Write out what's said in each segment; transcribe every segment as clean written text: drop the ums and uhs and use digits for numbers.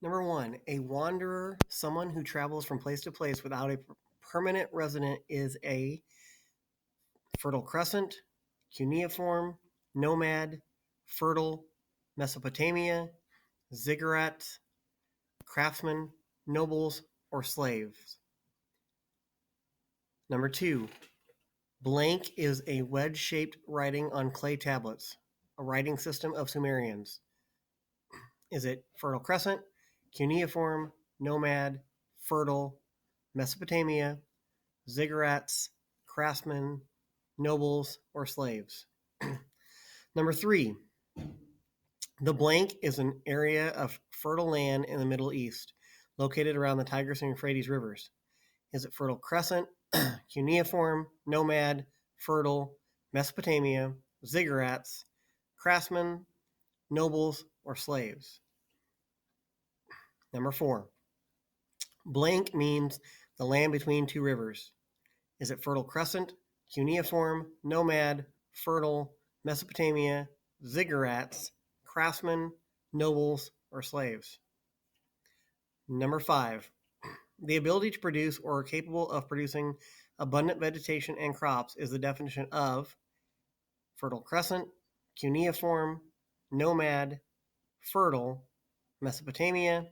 Number 1, a wanderer, someone who travels from place to place without a permanent resident, is a fertile crescent, cuneiform, nomad, fertile, Mesopotamia, ziggurat, craftsman, nobles, or slaves. Number 2, blank is a wedge-shaped writing on clay tablets, a writing system of Sumerians. Is it fertile crescent, cuneiform, nomad, fertile, Mesopotamia, ziggurats, craftsmen, nobles, or slaves? Number 3, the blank is an area of fertile land in the Middle East, located around the Tigris and Euphrates rivers. Is it fertile crescent, cuneiform, nomad, fertile, Mesopotamia, ziggurats, craftsmen, nobles, or slaves? Number 4, blank means the land between two rivers. Is it fertile crescent, cuneiform, nomad, fertile, Mesopotamia, ziggurats, craftsmen, nobles, or slaves? Number 5, the ability to produce or capable of producing abundant vegetation and crops is the definition of fertile crescent, cuneiform, nomad, fertile, Mesopotamia,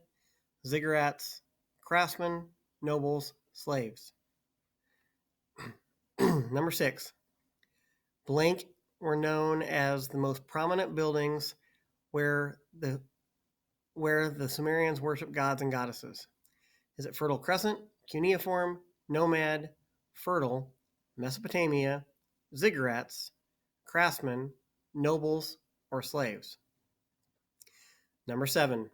ziggurats, craftsmen, nobles, slaves. Number 6, blank were known as the most prominent buildings where the Sumerians worshiped gods and goddesses. Is it fertile crescent, cuneiform, nomad, fertile, Mesopotamia, ziggurats, craftsmen, nobles, or slaves? Number 7,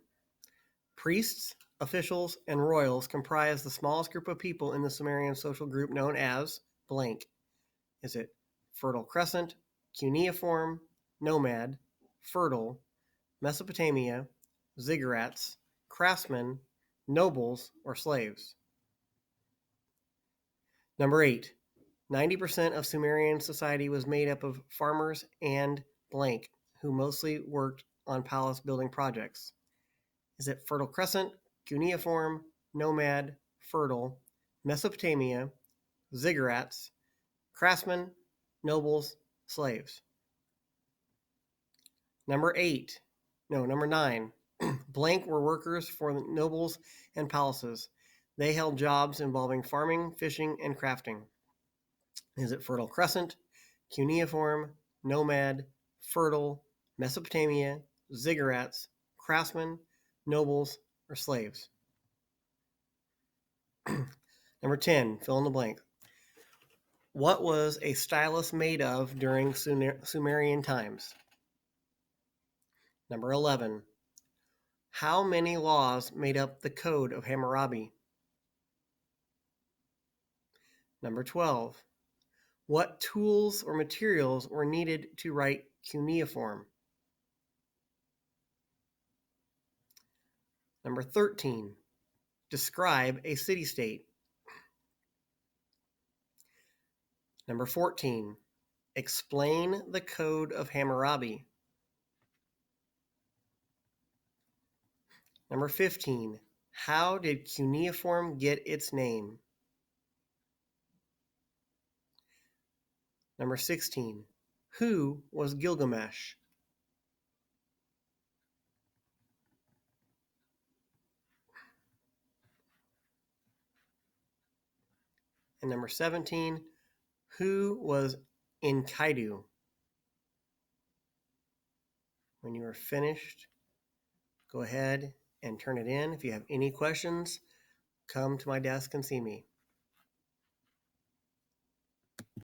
priests, officials, and royals comprise the smallest group of people in the Sumerian social group known as blank. Is it fertile crescent, cuneiform, nomad, fertile, Mesopotamia, ziggurats, craftsmen, nobles, or slaves? Number 8, 90% of Sumerian society was made up of farmers and blank, who mostly worked on palace building projects. Is it fertile crescent, cuneiform, nomad, fertile, Mesopotamia, ziggurats, craftsmen, nobles, slaves? Number 9, blank were workers for the nobles and palaces. They held jobs involving farming, fishing, and crafting. Is it fertile crescent, cuneiform, nomad, fertile, Mesopotamia, ziggurats, craftsmen, nobles, or slaves? Number 10, fill in the blank. What was a stylus made of during Sumerian times? Number 11, how many laws made up the Code of Hammurabi? Number 12, what tools or materials were needed to write cuneiform? Number 13, describe a city-state. Number 14, explain the Code of Hammurabi. Number 15, how did cuneiform get its name? Number 16, who was Gilgamesh? And number 17, who was Enkidu? When you are finished, go ahead and turn it in. If you have any questions, come to my desk and see me.